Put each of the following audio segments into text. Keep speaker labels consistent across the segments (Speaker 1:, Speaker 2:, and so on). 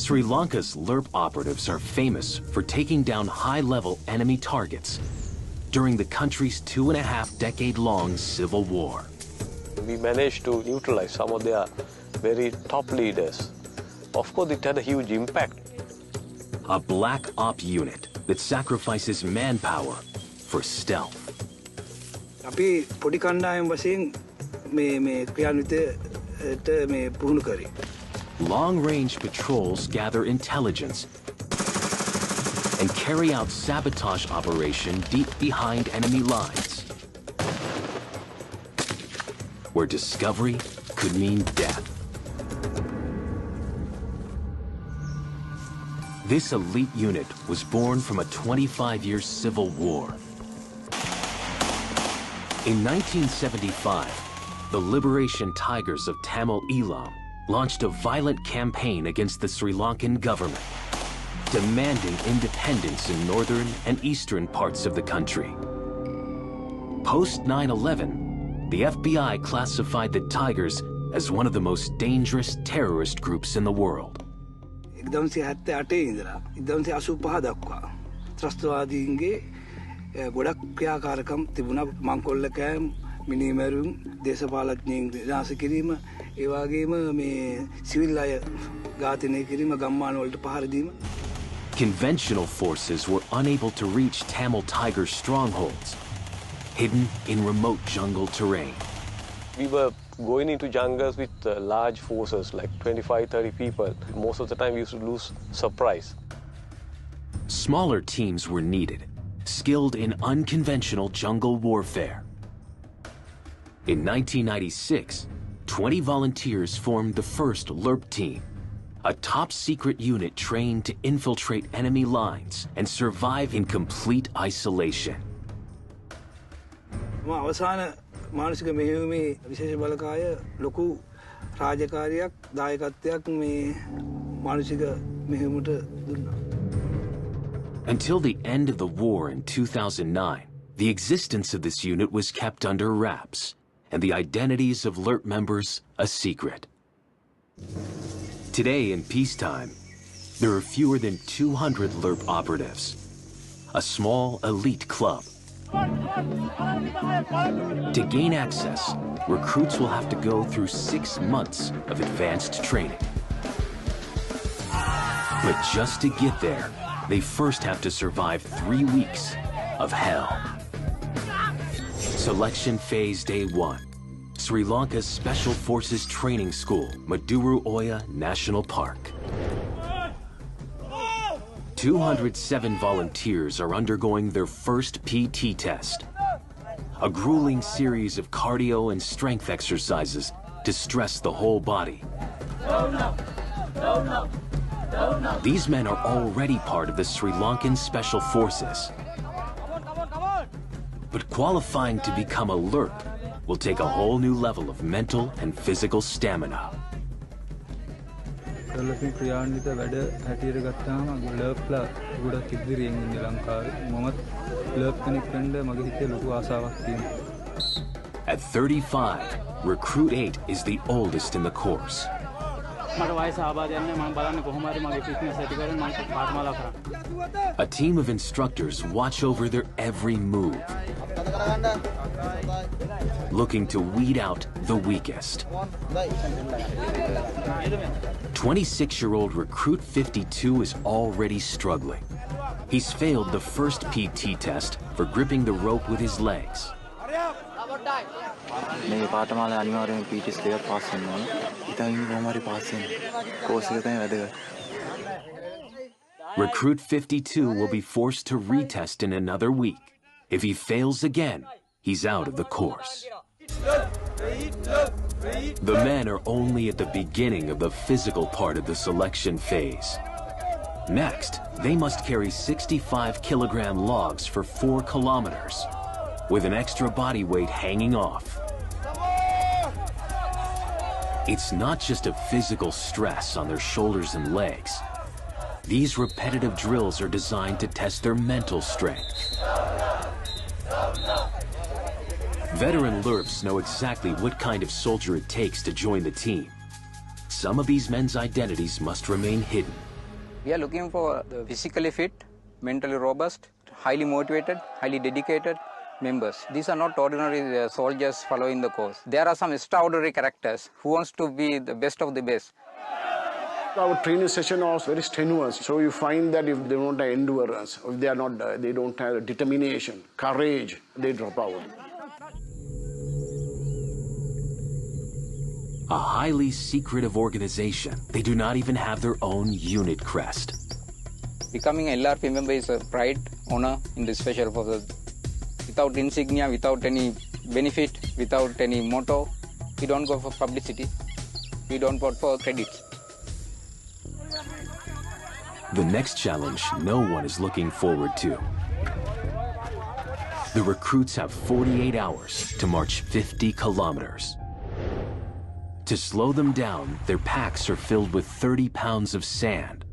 Speaker 1: Sri Lanka's LRP operatives are famous for taking down high-level enemy targets during the country's 2.5-decade-long civil war.
Speaker 2: We managed to neutralize some of their very top leaders. Of course, it had a huge impact.
Speaker 1: A black op unit that sacrifices manpower for stealth.
Speaker 3: අපි පොඩි කණ්ඩායම් වශයෙන් මේ ක්‍රියාන්විතයට මේ පුහුණු කරේ.
Speaker 1: Long-range patrols gather intelligence and carry out sabotage operation deep behind enemy lines, where discovery could mean death. This elite unit was born from a 25-year civil war. In 1975, the Liberation Tigers of Tamil Eelam launched a violent campaign against the Sri Lankan government, demanding independence in northern and eastern parts of the country. Post 9/11, the FBI classified the Tigers as one of the most dangerous terrorist groups in the world.
Speaker 3: 1978 ඉඳලා 1985 දක්වා ත්‍රස්තවාදීන්ගේ ගොඩක් ක්‍රියාකාරකම් තිබුණා. මංකොල්ල cam, මිනිමරුන්, දේශපාලඥයින් විනාශ කිරීම, ඒ වගේම මේ civil අය ඝාතනය කිරීම, ගම්මාන වලට පහර දීම.
Speaker 1: Conventional forces were unable to reach Tamil Tiger strongholds, hidden in remote jungle terrain.
Speaker 2: We were going into jungles with large forces, like 25-30 people. Most of the time we used to lose surprise.
Speaker 1: Smaller teams were needed, skilled in unconventional jungle warfare. In 1996, 20 volunteers formed the first LRP team, a top-secret unit trained to infiltrate enemy lines and survive in complete isolation.
Speaker 3: අවසාන මානසික මෙහෙයුමේ විශේෂ බලකාය ලොකු රාජකාරියක් දායකත්වයක් මේ මානසික මෙහෙයුමට දුන්නා.
Speaker 1: Until the end of the war in 2009, the existence of this unit was kept under wraps, and the identities of LRP members a secret. Today, in peacetime, there are fewer than 200 LRP operatives, a small elite club. To gain access, recruits will have to go through 6 months of advanced training. But just to get there, they first have to survive 3 weeks of hell. Selection Phase Day 1. Sri Lanka's Special Forces Training School, Maduru Oya National Park. 207 volunteers are undergoing their first PT test, a grueling series of cardio and strength exercises to stress the whole body. These men are already part of the Sri Lankan Special Forces. But qualifying to become a LRP will take a whole new level of mental and physical stamina.
Speaker 4: LRP ක්‍රියාන්විත වැඩ හැටියට ගත්තාම LRPලා ගොඩක් ඉදිරියෙන් ඉන්නේ ලංකාවේ. මමත් LRP කෙනෙක් වෙන්න මගේ හිතේ ලොකු ආසාවක් තියෙනවා.
Speaker 1: At 35, Recruit 8 is the oldest in the course.
Speaker 4: මට වයස ආබාධයක් නැහැ. මම බලන්නේ කොහොම හරි මගේ ෆිට්නස් ඇති කරගෙන මම පාඨමාලා කරා.
Speaker 1: A team of instructors watch over their every move, looking to weed out the weakest. 26-year-old Recruit 52 is already struggling. He's failed the first PT test for gripping the rope with his legs.
Speaker 5: මේ පාඨමාලා අනිවාර්යයෙන් PTS දෙකක් pass වෙන්න ඕන. ඉතින් කොහොම හරි pass වෙන්න. Course එක තමයි වැදගත්.
Speaker 1: Recruit 52 will be forced to retest in another week. If he fails again, he's out of the course. The men are only at the beginning of the physical part of the selection phase. Next, they must carry 65-kilogram logs for 4 kilometers, with an extra body weight hanging off. It's not just a physical stress on their shoulders and legs. These repetitive drills are designed to test their mental strength. Veteran LRPs know exactly what kind of soldier it takes to join the team. Some of these men's identities must remain hidden,
Speaker 6: We are looking for the physically fit, mentally robust, highly motivated, highly dedicated members. These are not ordinary soldiers following the course. There are some extraordinary characters who wants to be the best of the best.
Speaker 7: Our training session was very strenuous. So you find that if they don't have endurance, if they are not, they don't have determination, courage, they drop out.
Speaker 1: A highly secretive organization. They do not even have their own unit crest.
Speaker 6: Becoming an LRP member is a pride, honor in the special forces. Without insignia, without any benefit, without any motto, we don't go for publicity. We don't vote for credits.
Speaker 1: The next challenge no one is looking forward to. The recruits have 48 hours to march 50 kilometers. To slow them down, their packs are filled with 30 pounds of sand.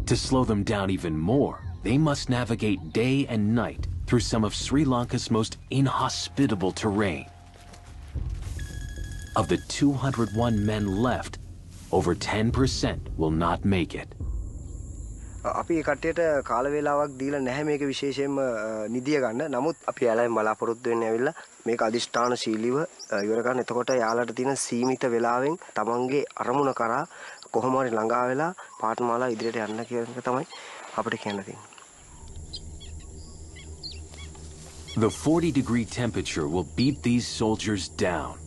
Speaker 1: To slow them down even more, they must navigate day and night through some of Sri Lanka's most inhospitable terrain. Of the 201 men left, over 10% will not make it.
Speaker 8: අපි කට්ටියට කාල වේලාවක් දීලා නැහැ මේක විශේෂයෙන්ම නිදිය ගන්න. නමුත් අපි යාළුවෙන් බලාපොරොත්තු වෙන්නේ ඇවිල්ලා මේක අදිෂ්ඨානශීලීව ඉවර ගන්න. එතකොට යාළුවට තියෙන සීමිත වෙලාවෙන් තමන්ගේ අරමුණ කරා කොහොම හරි ළඟා වෙලා පාඨමාලා ඉදිරියට යන්න කියන එක තමයි අපිට කියන්න තියෙන්නේ.
Speaker 1: The 40-degree temperature will beat these soldiers down.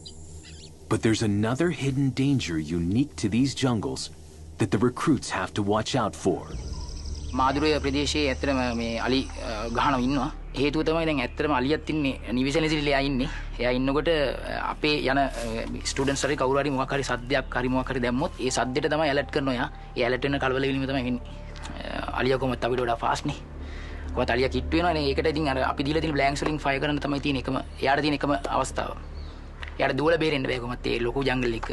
Speaker 1: But there's another hidden danger unique to these jungles that the recruits have to watch out for.
Speaker 9: මාදුරය ප්‍රදේශයේ ඇත්තටම මේ අලි ගහනවා ඉන්නවා. හේතුව තමයි දැන් ඇත්තටම අලියත් ඉන්නේ නිවිසෙනසිරිලා ඉන්නේ. එයා ඉන්නකොට අපේ යන ස්ටුඩන්ට්ස් හරි කවුරු හරි මොකක් හරි සද්දයක් හරි මොකක් හරි දැම්මොත් ඒ සද්දෙට තමයි ඇලර්ට් කරනවා එයා. ඒ ඇලර්ට් වෙන කලබල වීම තමයි වෙන්නේ. අලියා කොහොමද අපිට වඩා ෆාස්ට් නේ. කොහොමද අලියා කිට් වෙනවනේ. ඒකට ඉතින් අර අපි දීලා තියෙන බ්ලැන්ක්ස් වලින් ෆයර් කරන්න තමයි තියෙන එකම එයාට තියෙන එකම අවස්ථාව. එයාට දුවලා බේරෙන්න බෑ කොහොමද ඒ ලොකු ජංගල් එක.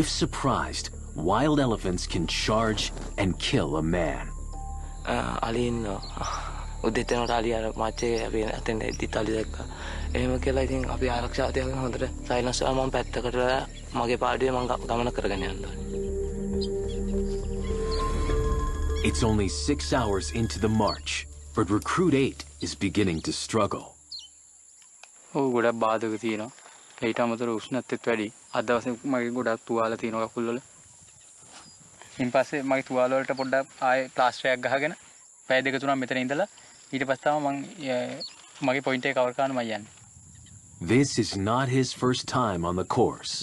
Speaker 1: If surprised, wild elephants can charge and kill a man.
Speaker 10: අලින් උදේතනට අලිය අර මාච්චේ අපි අතෙන් එද්දිත් අලි දැක්කා. එහෙම කියලා ඉතින් අපි ආරක්ෂාව තියාගෙන හොඳට සයිලන්ස් කරලා මම පැත්තකට මගේ පාඩුවේ මම ගමන කරගෙන යන්න ඕනේ.
Speaker 1: It's only 6 hours into the march, but Recruit 8 is beginning to struggle.
Speaker 6: ගොඩක් බාධක තියෙනවා. ඊට අමතරව උෂ්ණත්වයත් වැඩි. අද දවසේ මගේ ගොඩක් තුවාල තියෙනවා කකුල් වල. ඉන් පස්සේ මගේ තුවාල වලට පොඩ්ඩක් ආයේ ප්ලාස්ටර් එකක් ගහගෙන පැය දෙක තුනක් මෙතන ඉඳලා ඊට පස්සේ තමයි මම මගේ පොයින්ට් එක කවර් කරන්න මම යන්නේ.
Speaker 1: This is not his first time on the course.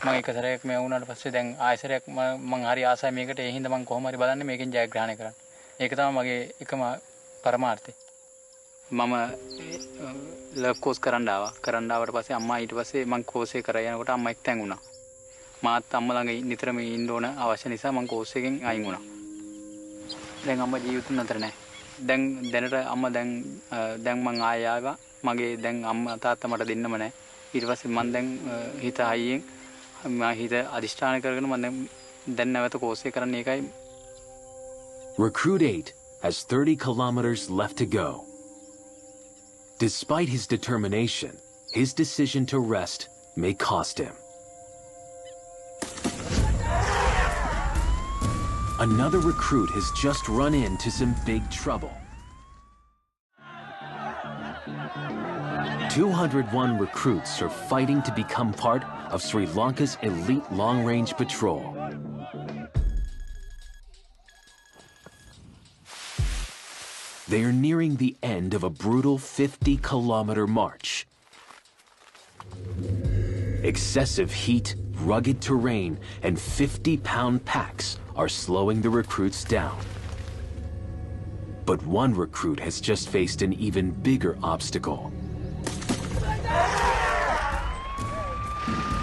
Speaker 6: මම එක සැරයක් මේ වුණාට පස්සේ දැන් ආයෙසරයක් මම හරි ආසයි මේකට. ඒ හින්දා මම කොහොම හරි බලන්නේ මේකෙන් ජයග්‍රහණය කරන්න. ඒක තමයි මගේ එකම පරමාර්ථය. මම ලර්ප් කෝස් කරන්න ආවා. කරන්න ආවට පස්සේ අම්මා ඊට පස්සේ මම කෝස් එක කරා යනකොට අම්මා එක්තැන් වුණා. මාත් අම්මා ළඟ නිතරම ඉන්න ඕන අවශ්‍ය නිසා මම කෝස් එකෙන් අයින් වුණා. දැන් අම්මා ජීවිතුන් අතර නැහැ. දැන් දැනට අම්මා දැන් මම ආයෙ ආවා. මගේ දැන් අම්මා තාත්තා මට දෙන්නම නැහැ. ඊට පස්සේ මම දැන් හිත හයියෙන් මම හිත අදිෂ්ඨාන කරගෙන මම දැන් නැවත කෝස් එක කරන්න ඒකයි.
Speaker 1: Recruit 8 has 30 kilometers left to go. Despite his determination, his decision to rest may cost him. Another recruit has just run into some big trouble. 201 recruits are fighting to become part of Sri Lanka's elite long-range patrol. They are nearing the end of a brutal 50-kilometer march. Excessive heat, rugged terrain, and 50-pound packs are slowing the recruits down. But one recruit has just faced an even bigger obstacle.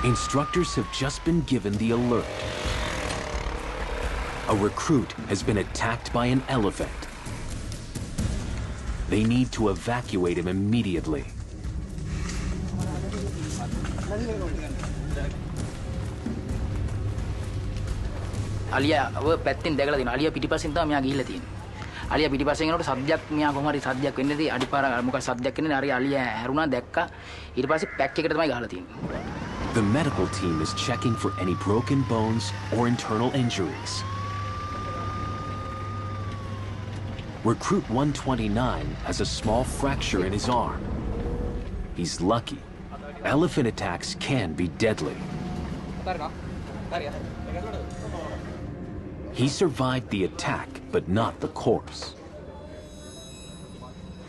Speaker 1: Instructors have just been given the alert. A recruit has been attacked by an elephant. They need to evacuate him immediately.
Speaker 9: අලියාව පැත්තෙන් දැකලා තියෙනවා. අලියා පිටිපස්සෙන් තමයි මෙයා ගිහිල්ලා තියෙන්නේ. අලියා පිටිපස්සෙන් යනකොට සද්දයක් මෙයා කොහොම හරි සද්දයක් වෙන්නේ නැති අඩිපාර මොකක් සද්දයක් එන්නේ. හරි අලියා හැරුණා දැක්කා. ඊට පස්සේ පැක් එකට තමයි ගහලා තියෙන්නේ.
Speaker 1: The medical team is checking for any broken bones or internal injuries. Recruit 129 has a small fracture in his arm. He's lucky. Elephant attacks can be deadly. He survived the attack, but not the course.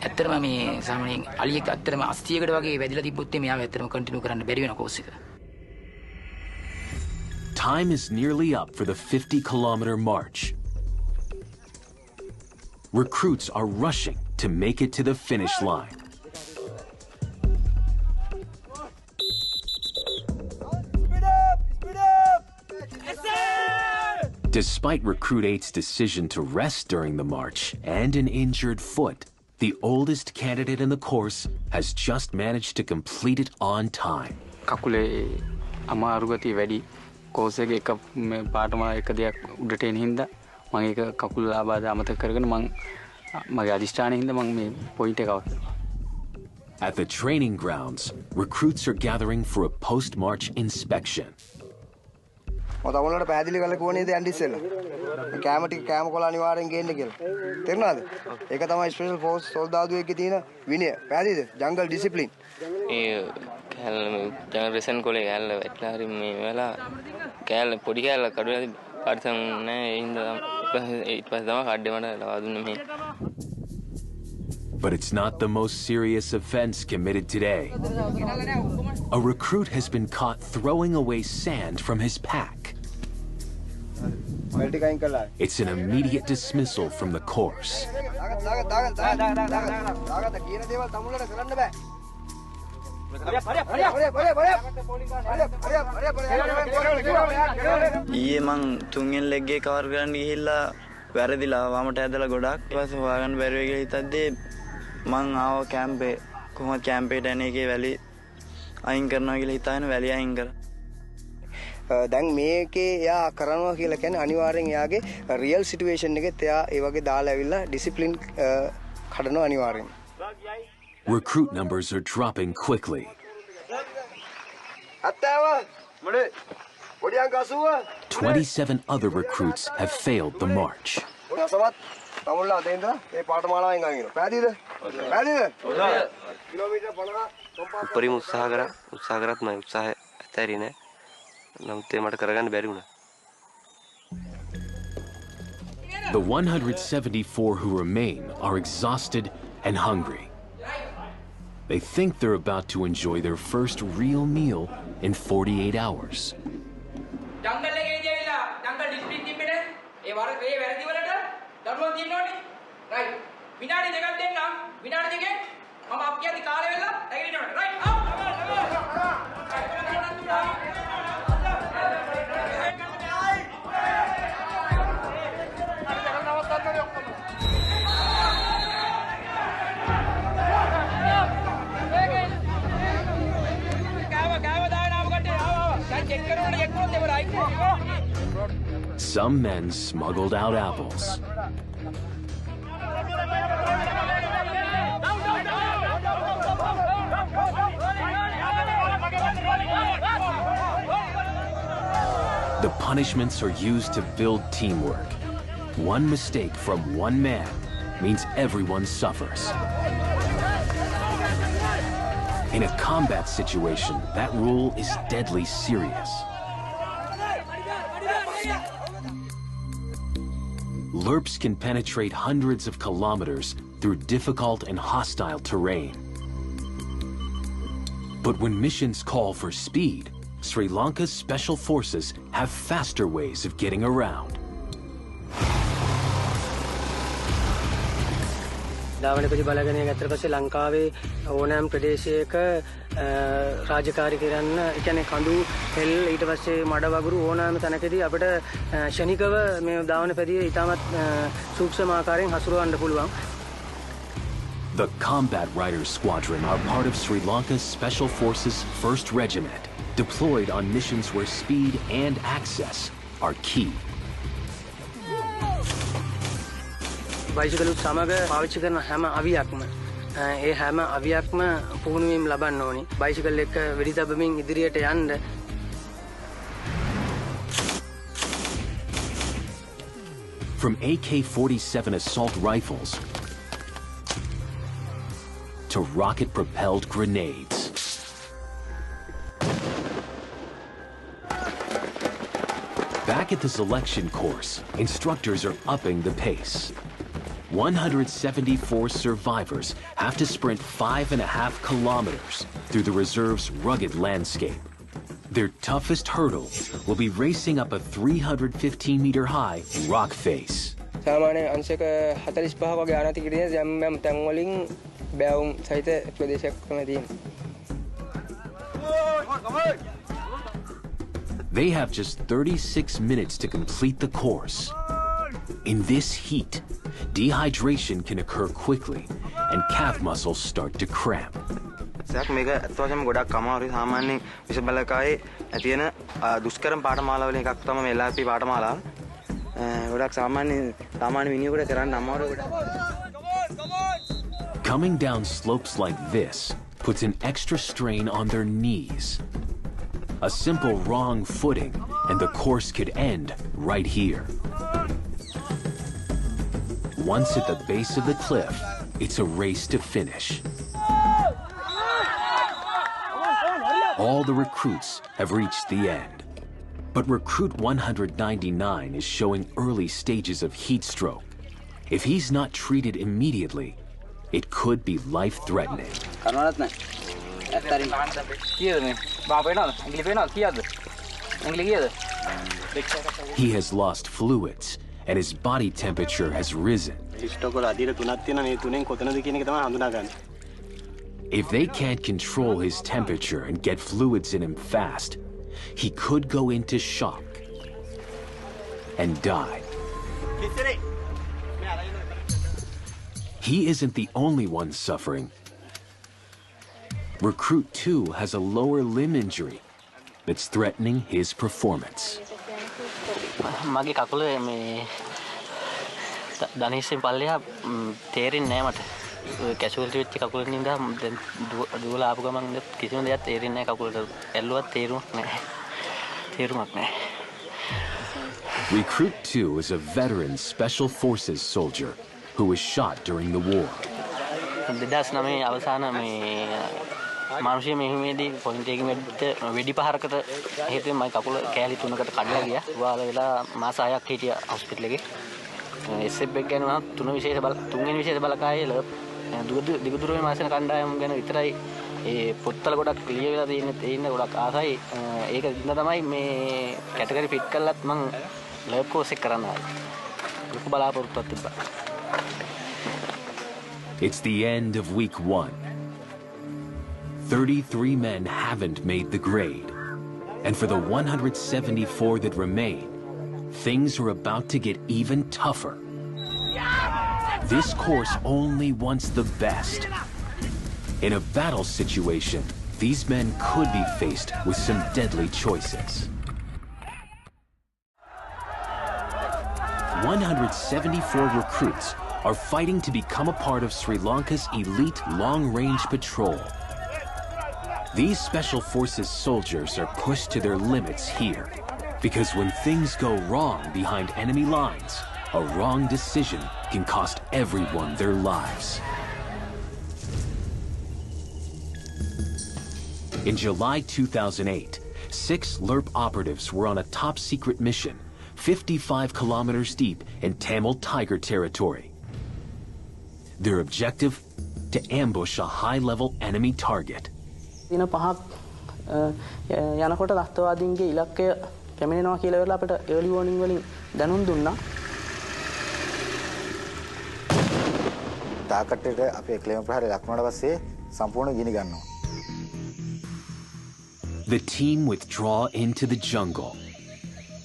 Speaker 9: ඇත්තටම මේ සාමාන්‍යයෙන් අලියෙක් ඇත්තටම 80කට වගේ වැදිලා තිබ්බොත් මෙයාව ඇත්තටම continue කරන්න බැරි වෙන කෝස් එක.
Speaker 1: Time is nearly up for the 50-kilometer march. Recruits are rushing to make it to the finish line. Despite Recruit 8's decision to rest during the march and an injured foot, the oldest candidate in the course has just managed to complete it on time.
Speaker 6: කකුලේ අමාරු ගතිය වැඩි course එකේ එක පාටම එක දෙයක් උඩට එන හින්දා මම ඒක කකුල ආබාධ අමතක කරගෙන මගේ අදිෂ්ඨානයේ හින්දා මම මේ පොයින්ට් එක අවශ්‍ය.
Speaker 1: At the training grounds, recruits are gathering for a post-march inspection.
Speaker 8: මම තමලට පැහැදිලි කරලා කිව්වනේ දැන් ඉස්සෙල්ලා. කැම ටික කැම කොළ අනිවාර්යෙන් ගේන්න කියලා. තේරුණාද? ඒක තමයි ස්පෙෂල් ෆෝර්ස් සොල්දාදුවෙක්ගේ තියෙන විනය. පැහැදිලිද? ජංගල් ඩිසිප්ලින්.
Speaker 10: ඒ කැල ජනරේෂන් කොලේ කැල වැටලා හරි මේ වෙලා කැල පොඩි කැල කඩුවලා පරිසම් නැහැ ඒ හින්දා ඊට පස්සේ තමයි කඩේ මට ලවා දුන්නේ මේ.
Speaker 1: But it's not the most serious offense committed today. A recruit has been caught throwing away sand from his pack. It's an immediate dismissal from the course.
Speaker 5: ඊයේ මං තුන්වෙනි ලෙග් එක කවර් කරන්න ගිහිල්ලා වැරදිලා වමට ඇදලා ගොඩක් ඊට පස්සේ හොයාගන්න බැරි වෙයි කියලා හිතද්දී මං ආව කැම්පේ කොහොමද කැම්පේට එන එකේ වැලි අයින් කරනවා කියලා හිතාගෙන වැලි අයින් කරා.
Speaker 8: දැන් මේකේ එයා කරනවා කියලා කියන්නේ අනිවාර්යෙන් එයාගේ රියල් සිටුේෂන් එකෙත් එයා ඒ වගේ දාලා ඇවිල්ලා ඩිසිප්ලින් කඩනවා අනිවාර්යෙන්.
Speaker 1: Recruit numbers are dropping quickly. 27 other recruits have failed the march.
Speaker 2: උපරිම උත්සාහ කරත් මම උත්සාහය ඇතරිනේ. නමුත් ඒ මට කරගන්න බැරි වුණා.
Speaker 1: The 174 who remain are exhausted and hungry. They think they're about to enjoy their first real meal in 48 hours. Some men smuggled out apples. The punishments are used to build teamwork. One mistake from one man means everyone suffers. In a combat situation, that rule is deadly serious. LRRPs can penetrate hundreds of kilometers through difficult and hostile terrain. But when missions call for speed, Sri Lanka's special forces have faster ways of getting around.
Speaker 11: ධාවනපති බලගණය ගත්තට පස්සේ ලංකාවේ ඕනෑම ප්‍රදේශයක රාජකාරී කරන්න ඒ කියන්නේ කඳු තෙල් ඊට පස්සේ මඩ වගුරු ඕනෑම තැනකදී අපිට ශනිකව මේ ධාවනපතිය ඉතාමත් සූක්ෂම ආකාරයෙන් හසුරවන්න පුළුවන්.
Speaker 1: The Combat Riders Squadron are part of Sri Lanka's Special Forces 1st Regiment, deployed on missions where speed and access are key.
Speaker 11: බයිසිකලුත් සමග පාවිච්චි කරන හැම අවියක්ම ඒ හැම අවියක්ම පුහුණුවීම් ලබන්න ඕනි. බයිසිකල් එක වෙඩි තබමින් ඉදිරියට යන්න.
Speaker 1: From AK-47 assault rifles to rocket-propelled grenades. Back at the selection course, instructors are upping the pace. 174 survivors have to sprint 5.5 kilometers through the reserve's rugged landscape. Their toughest hurdle will be racing up a 315-meter-high rock face.
Speaker 11: සාමාන්‍ය අංශක 45ක වගේ ආනති කිරියේ යම් තැන් වලින් බෑවුම් සහිත ප්‍රදේශයක් තමයි තියෙන්නේ.
Speaker 1: They have just 36 minutes to complete the course. In this heat, dehydration can occur quickly and calf muscles start to cramp.
Speaker 8: මේක අත්වශයෙන්ම ගොඩක් අමාරුයි. සාමාන්‍යයෙන් විසබලකායේ තියෙන දුෂ්කරම පාඨමාලා වලින් එකක් තමයි මේ LRP පාඨමාලාව. ගොඩක් සාමාන්‍ය මිනිහෙකුට කරන්න අමාරුයි ගොඩක්.
Speaker 1: Coming down slopes like this puts an extra strain on their knees. A simple wrong footing and the course could end right here. Once at the base of the cliff, it's a race to finish. All the recruits have reached the end. But recruit 199 is showing early stages of heat stroke. If he's not treated immediately, it could be life-threatening. He has lost fluids and his body temperature has risen. If they can't control his temperature and get fluids in him fast, he could go into shock and die. He isn't the only one suffering. Recruit 2 has a lower limb injury that's threatening his performance.
Speaker 10: මගේ කකුල මේ දණහිසෙන් පල්ලෙහා තේරෙන්නේ නැහැ මට. කැෂුවල්ටි වෙච්ච කකුලෙන් ඉඳන් දැන් දුවලා ආපු ගමන් කිසිම දෙයක් තේරෙන්නේ නැහැ කකුලට. ඇල්ලුවත් තේරුමක් නැහැ.
Speaker 1: Recruit 2 is a veteran Special Forces soldier who was shot during the war.
Speaker 10: 2009 අවසාන මේ මානුෂීය මෙහෙයුමේදී පොයින්ට් එකකින් වෙඩි පහරකට හේතුවෙන් මගේ කකුල කෑලි 3කට කඩලා ගියා. තුවාල වෙලා මාස 6ක් හිටියා හොස්පිටල් එකේ. SF එක ගැන මම තුන්වෙනි විශේෂ බලකායේ දිගදුරේ මාසෙන කණ්ඩායම ගැන විතරයි ඒ පොත්වල ගොඩක් ක්ලියර් වෙලා තියෙන ගොඩක් ආසයි. ඒක දින තමයි මේ කැටගරි ෆිට කළත් මම ලර්ප් කෝස් එක කරන්න ආවේ. ලොකු බලාපොරොත්තුවක් තිබ්බා.
Speaker 1: It's the end of week 1. 33 men haven't made the grade. And for the 174 that remain, things are about to get even tougher. This course only wants the best. In a battle situation, these men could be faced with some deadly choices. 174 recruits are fighting to become a part of Sri Lanka's elite long-range patrol. These Special Forces soldiers are pushed to their limits here, because when things go wrong behind enemy lines, a wrong decision can cost everyone their lives. In July 2008, 6 LRRP operatives were on a top-secret mission 55 kilometers deep in Tamil Tiger territory. Their objective? To ambush a high-level enemy target.
Speaker 12: දින 5ක් යනකොට ත්‍රස්තවාදීන්ගේ ඉලක්කය කැමිනෙනවා කියලා වෙලා අපිට early warning වලින් දැනුම් දුන්නා.
Speaker 13: තාකට්ටේට අපේ ක්ලේම ප්‍රහාරය ලක්වුණාට පස්සේ සම්පූර්ණ ගිනි ගන්නවා.
Speaker 1: The team withdraw into the jungle,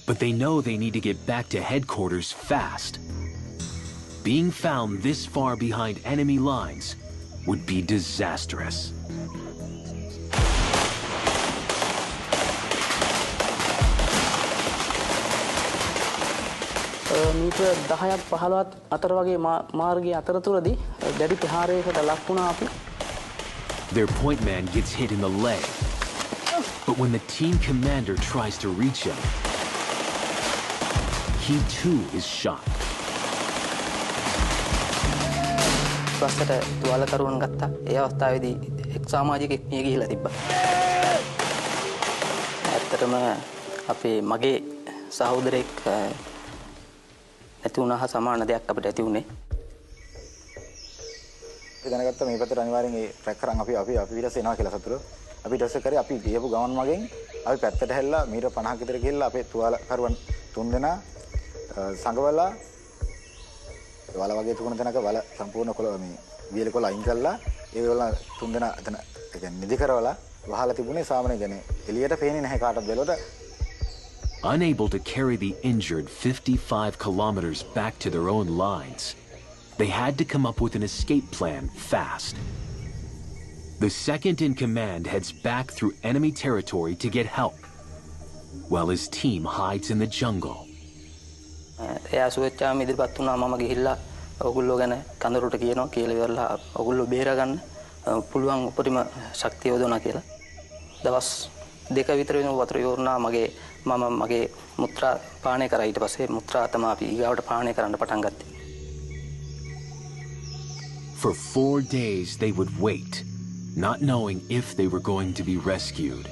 Speaker 1: but they know they need to get back to headquarters fast. Being found this far behind enemy lines would be disastrous.
Speaker 12: මීටර 10ක් 15ක් අතර වගේ මාර්ගයේ අතරතුරදී දැඩි ප්‍රහාරයකට ලක් වුණා අපි.
Speaker 1: Their point man gets hit in the leg. But when the team commander tries to reach him, he too is shot.
Speaker 12: පස්සට තුවාලකරුවන් ගත්තා. ඒ අවස්ථාවේදී එක් සමාජිකෙක් මිය ගිහිලා තිබ්බා. ඇත්තටම අපේ මගේ සහෝදරෙක් නැති වුණා හා සමාන දෙයක් අපිට ඇති වුණේ.
Speaker 13: අපි දැනගත්තා මේ පැත්තට අනිවාර්යෙන් ඒ ට්‍රැක් කරන් අපි ඊට එනවා කියලා සතුරු. අපි ඊට පස්සේ කරේ අපි ගියපු ගමන් මගෙන් අපි පැත්තට හැල්ලා මීටර 50ක විතර ගිහිල්ලා අපේ තුවාලකරුවන් 3 දෙනා සංගවලා වල වගේ තුන තැනක වල සම්පූර්ණ කොළ මේ වියල කොළ අයින් කළා ඒ වල 3 දෙනා එතන ඒ කියන්නේ නිදි කරවලා වහලා තිබුණේ සාමාන්‍ය කියන්නේ එළියට පේන්නේ නැහැ කාටවත් බැලුවට.
Speaker 1: Unable to carry the injured 55 kilometers back to their own lines, they had to come up with an escape plan fast. The second in command heads back through enemy territory to get help, while his team hides in the jungle.
Speaker 12: එයා සුවෙච්චාම ඉදිරිපත් වුණා මම ගිහිල්ලා ඔගොල්ලෝ ගැන කඳුරට කියනවා කියලා ඉවරලා ඔගොල්ලෝ බේර ගන්න පුළුවන් උපරිම ශක්තිය යොදවනවා කියලා. දවස් 2 විතර වෙන වතුර යෝරනා මම මගේ මුත්‍රා පානය කරා ඊට පස්සේ මුත්‍රා තමයි අපි ඊගාවට පානය කරන්න පටන් ගත්තේ.
Speaker 1: For 4 days they would wait, not knowing if they were going to be rescued.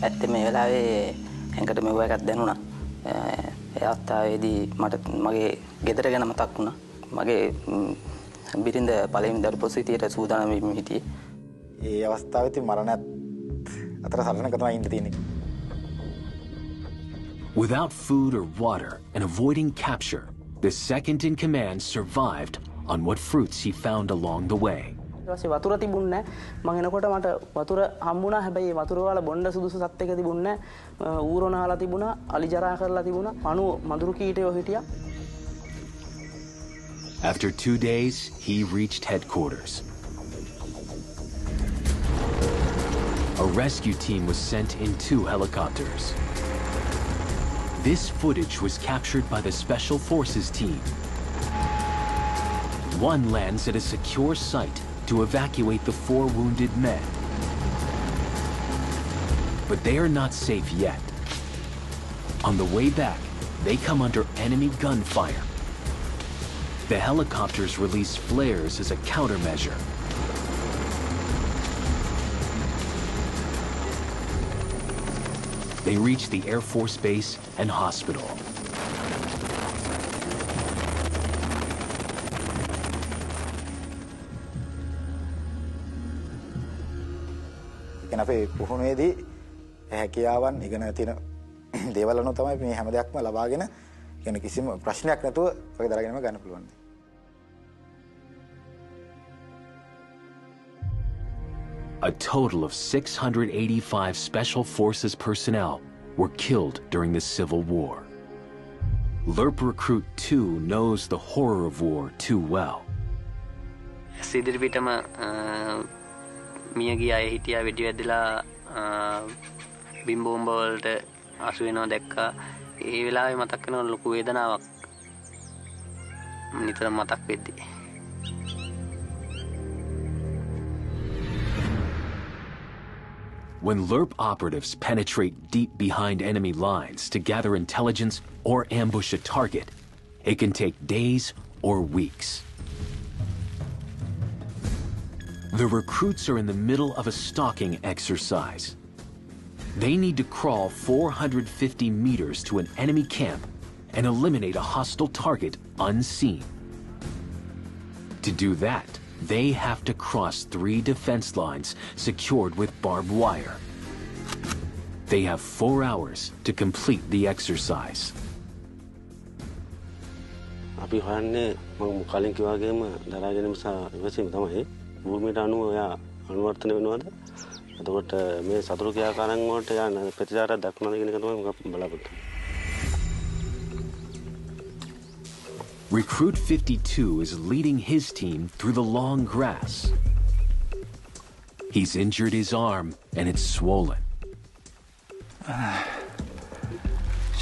Speaker 12: ඇත්තේ මේ වෙලාවේ එංකට මෙව එකක් දැනුණා. ඒ අවස්ථාවේදී මට මගේ ගෙදර ගැන මතක් වුණා. මගේ බිරිඳ පළවෙනි දරුපොත් සිටියට සූදානම් වෙමින් හිටියේ.
Speaker 13: ඒ අවස්ථාවේදී මරණයත් අතර සටනක තමයි ඉන්න තියෙන්නේ.
Speaker 1: Without food or water and avoiding capture, the second in command survived on what fruits he found along the way.
Speaker 12: ඊපස්සේ වතුර තිබුණේ නැහැ. මම එනකොට මට වතුර හම්බුණා. හැබැයි ඒ වතුර වල බොණ්ඩ සුදුසු සත් එක තිබුණේ නැහැ. ඌරෝනාලා තිබුණා, අලිජරා කරලා තිබුණා. මඳුරු කීටයෝ හිටියා.
Speaker 1: After 2 days, he reached headquarters. A rescue team was sent in 2 helicopters. This footage was captured by the Special Forces team. One lands at a secure site to evacuate the 4 wounded men. But they are not safe yet. On the way back, they come under enemy gunfire. The helicopters release flares as a countermeasure. They reach the Air Force Base and hospital.
Speaker 13: අපේ පුහුණුවේදී හැකියාවන් ඉගෙන තියෙන දේවල් අනුව තමයි මේ හැම දෙයක්ම ලබාගෙන කියන කිසිම ප්‍රශ්නයක් නැතුව ඔය දරගෙනම ගන්න පුළුවන්.
Speaker 1: A total of 685 Special Forces personnel were killed during the Civil War. LRRP Recruit 2 knows the horror of war too well.
Speaker 14: සිදිරිපිටම මියගිය අය හිටියා වෙඩි වැදලා බිම්බෝම්බ වලට අසු වෙනවා දැක්කා. ඒ වෙලාවේ මතක් වෙන ලොකු වේදනාවක් නිතරම මතක් වෙද්දී.
Speaker 1: When LRRP operatives penetrate deep behind enemy lines to gather intelligence or ambush a target, it can take days or weeks. The recruits are in the middle of a stalking exercise. They need to crawl 450 meters to an enemy camp and eliminate a hostile target unseen. To do that, they have to cross 3 defense lines secured with barbed wire. They have 4 hours to complete the exercise.
Speaker 2: අපි හොයන්නේ මම කලින් කිව්වා වගේම දරා ගැනීම සහ ඉවසීම තමයි. භූමියට අනුව එයා අනුවර්තන වෙනවද? එතකොට මේ සතුරු ක්‍රියාකාරයන් වලට යන ප්‍රතිචාරයක් දක්වනද කියන එක තමයි මම බලාපොරොත්තු වෙන්නේ.
Speaker 1: Recruit 52 is leading his team through the long grass. He's injured his arm and it's swollen.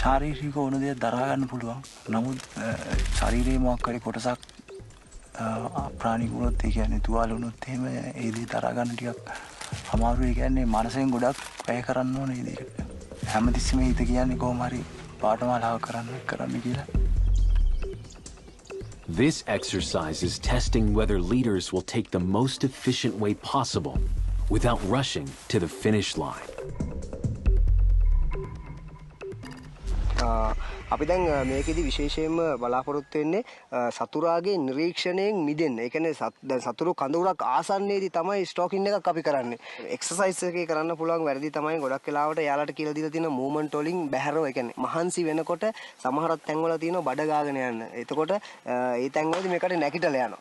Speaker 15: ශාරීරික ඕන දේ දරා ගන්න පුළුවන්. නමුත් ශරීරයේ මොකක් හරි කොටසක් ප්‍රාණික වුණොත් ඒ කියන්නේ තුවාල වුණොත් එහෙම ඒ දේ දරා ගන්න ටිකක් අමාරුයි. ඒ කියන්නේ මානසිකව ගොඩක් වැය කරන්න ඕනේ ඒ දේට. හැමතිස්සෙම හිත කියන්නේ කොහොම හරි පාඨමාලාව කරන්න කියලා.
Speaker 1: This exercise is testing whether leaders will take the most efficient way possible without rushing to the finish line.
Speaker 8: අපි දැන් මේකෙදි විශේෂයෙන්ම බලාපොරොත්තු වෙන්නේ සතුරාගේ නිරීක්ෂණයෙන් මිදෙන්න. ඒ කියන්නේ දැන් සතුරු කඳවුරක් ආසන්නයේදී තමයි ස්ටෝකින් එකක් අපි කරන්නේ. එක්සර්සයිස් එකේ කරන්න පුළුවන් වැරදි තමයි ගොඩක් වෙලාවට යාලට කියලා දීලා තියෙන මූවමන්ට් වලින් බැහැරව. ඒ කියන්නේ මහන්සි වෙනකොට සමහරක් තැන්වල තියෙනවා බඩ ගාගෙන යන්න. එතකොට ඒ තැන්වලදී මේකට නැගිටලා යනවා.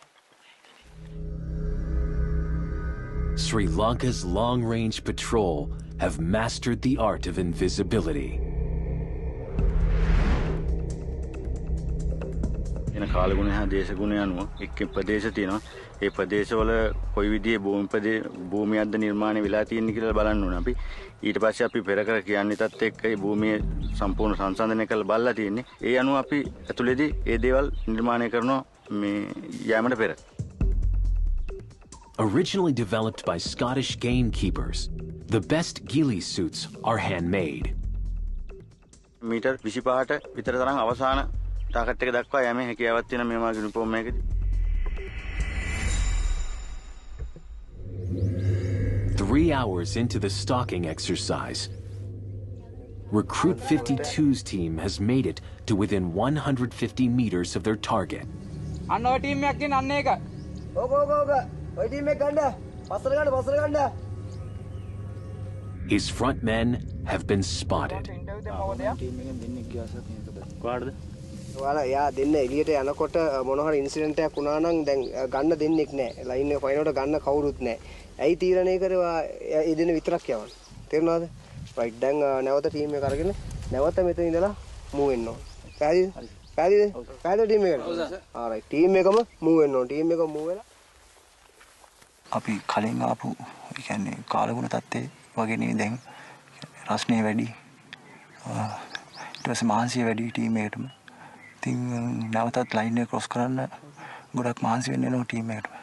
Speaker 1: Sri Lanka's long-range patrol have mastered the art of invisibility.
Speaker 16: කාලගුණ හා දේශගුණ අනුව එක් ප්‍රදේශ තියෙනවා. ඒ ප්‍රදේශවල කොයි විදිහේ භූමියක්ද නිර්මාණය වෙලා තියෙන්නේ කියලා බලන්න ඕනේ අපි. ඊට පස්සේ අපි පෙර කර කියන්නේටත් එක්ක ඒ භූමිය සම්පූර්ණ සංසන්දනය කරලා බලලා තියෙන්නේ. ඒ අනුව අපි ඇතුළේදී ඒ දේවල් නිර්මාණය කරනවා මේ යෑමට පෙර.
Speaker 1: Originally developed by Scottish gamekeepers, the best ghillie suits are handmade.
Speaker 16: Metre 25ට විතර තරම් අවසාන ටාකට් එක දක්වා යෑමේ හැකියාවක් තියෙන මේ වගේ uniform එකකදී
Speaker 1: 3 hours into the stalking exercise, Recruit 52's team has made it to within 150 meters of their target.
Speaker 17: අන්න ඔය ටීම් එකක් තියෙන අන්න ඒක.
Speaker 8: ඕක ඔය ටීම් එක ගන්න. පස්සට ගන්න.
Speaker 1: His front men have been spotted.
Speaker 8: ඔයාලා යා දෙන්න එළියට යනකොට මොන හරි ඉන්සිඩන්ට් එකක් වුණා නම් දැන් ගන්න දෙන්නෙක් නැහැ. ලයින් එක පයින්නකොට ගන්න කවුරුත් නැහැ. ඇයි තීරණය කරවා ඒ දෙන විතරක් යවන්න. තේරුණාද? රයිට් දැන් නැවත ටීම් එක අරගෙන නැවත මෙතන ඉඳලා මූව් වෙන්න ඕන. පැහැදිලිද ටීම් එකට? ආ රයිට් ටීම් එකම මූව් වෙන්න ඕන. ටීම් එක මූව් වෙලා
Speaker 15: අපි කලින් ආපු ඒ කියන්නේ කාලගුණ තත්ත්වයේ වගේ නෙවෙයි දැන් රස්නේ වැඩි. ඊට පස්සේ මහන්සිය වැඩි ටීම් එකටම. ඉතින් නැවතත් ලයින් එක ක්‍රොස් කරන්න ගොඩක් මහන්සි වෙන්න වෙනවා ටීම් එකටම.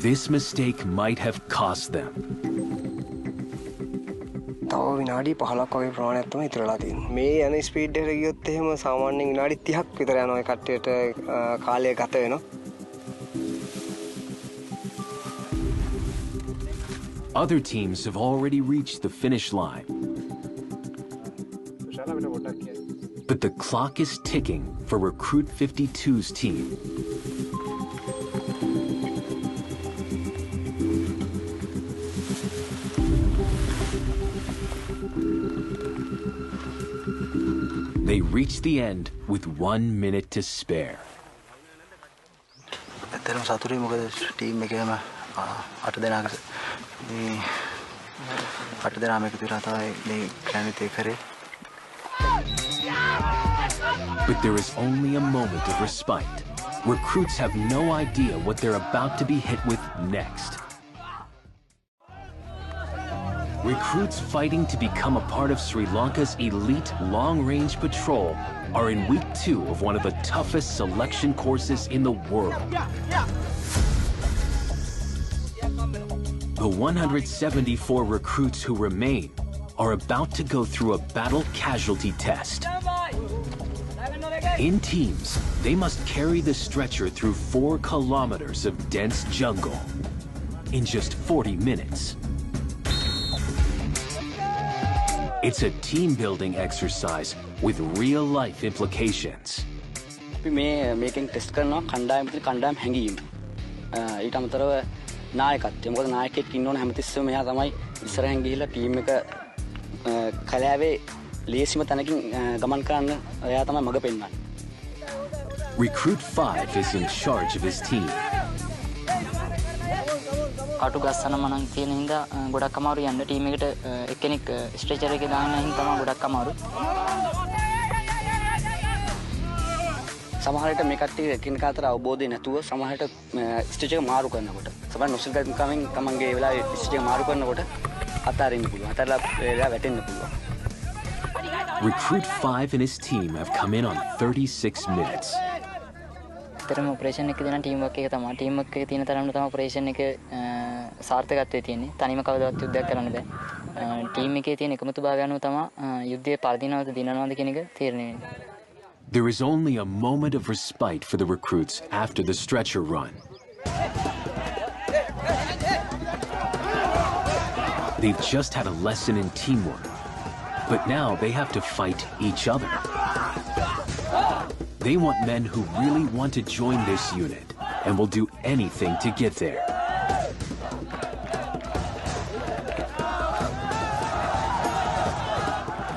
Speaker 1: This mistake might have cost them.
Speaker 8: තව විනාඩි 15ක් වගේ ප්‍රමාණයක් තමයි ඉතුරුලා තියෙන්නේ. මේ යන ස්පීඩ් එකට ගියොත් එහෙම සාමාන්‍යයෙන් විනාඩි 30ක් විතර යනවා ඒ කට්ටියට කාලය ගත වෙනවා.
Speaker 1: Other teams have already reached the finish line. But the clock is ticking for Recruit 52's team. They reach the end with 1 minute to spare.
Speaker 15: ඇත්තටම සතුටුයි මොකද ටීම් එකේම 8 දෙනාක මේ 8 දෙනාම එකතු වෙලා තමයි මේ ග්‍රැන්ඩ් එක කරේ.
Speaker 1: But there is only a moment of respite. Recruits have no idea what they're about to be hit with next. Recruits fighting to become a part of Sri Lanka's elite long-range patrol are in week 2 of one of the toughest selection courses in the world. The 174 recruits who remain are about to go through a battle casualty test. In teams, they must carry the stretcher through 4 kilometers of dense jungle in just 40 minutes. It's a team-building exercise with real-life implications.
Speaker 18: අපි මේකෙන් test කරනවා කණ්ඩායම් හැංගීම. ඊට අමතරව නායකත්වය. මොකද නායකයෙක් ඉන්න ඕන හැමතිස්සෙම මෙයා තමයි ඉස්සරහින් ගිහිල්ලා ටීම් එක කලාවේ ලේසිම තැනකින් ගමන් කරන්න එයා තමයි මඟ පෙන්වන්නේ.
Speaker 1: Recruit 5 is in charge of his team.
Speaker 12: කටු ගස්සන මනන් තියෙන හින්දා ගොඩක් අමාරු යන්න ටීම් එකට එක්කෙනෙක් ස්ට්‍රෙචර් එකේ දාන්න හින්දා තමයි ගොඩක් අමාරු.
Speaker 18: සමහරවිට මේ කට්ටිය එකිනෙක අතර අවබෝධය නැතුව සමහරවිට ස්ට්‍රෙචර් එක මාරු කරනකොට සමහර නොසිල්කමින් තමන්ගේ වෙලාවේ ස්ට්‍රෙචර් එක මාරු කරනකොට අතාරින්න පුළුවන්. අතලා වැටෙන්න පුළුවන්.
Speaker 1: Recruit 5 and his team have come in on 36 minutes.
Speaker 12: terම operation එක දෙන ටීම් වර්ක් එක තමයි. ටීම් වර්ක් එක තියෙන තරමට තමයි ඔපරේෂන් එක සාර්ථකත්වයේ තියෙන්නේ. තනියම කවදාවත් යුද්ධයක් කරන්න බෑ. ටීම් එකේ තියෙන එකමුතුභාවය අනුව තමයි යුද්ධයේ පරදිනවද දිනනවද කියන එක තීරණය වෙන්නේ.
Speaker 1: There is only a moment of respite for the recruits after the stretcher run. They've just had a lesson in teamwork, but now they have to fight each other. They want men who really want to join this unit and will do anything to get there.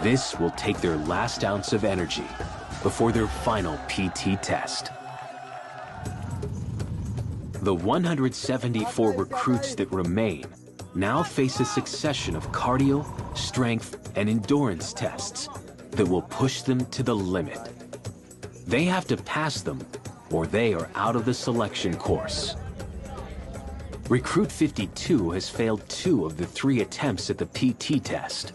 Speaker 1: This will take their last ounce of energy before their final PT test. The 174 recruits that remain now face a succession of cardio, strength, and endurance tests that will push them to the limit. They have to pass them or they are out of the selection course. Recruit 52 has failed 2 of the 3 attempts at the PT test.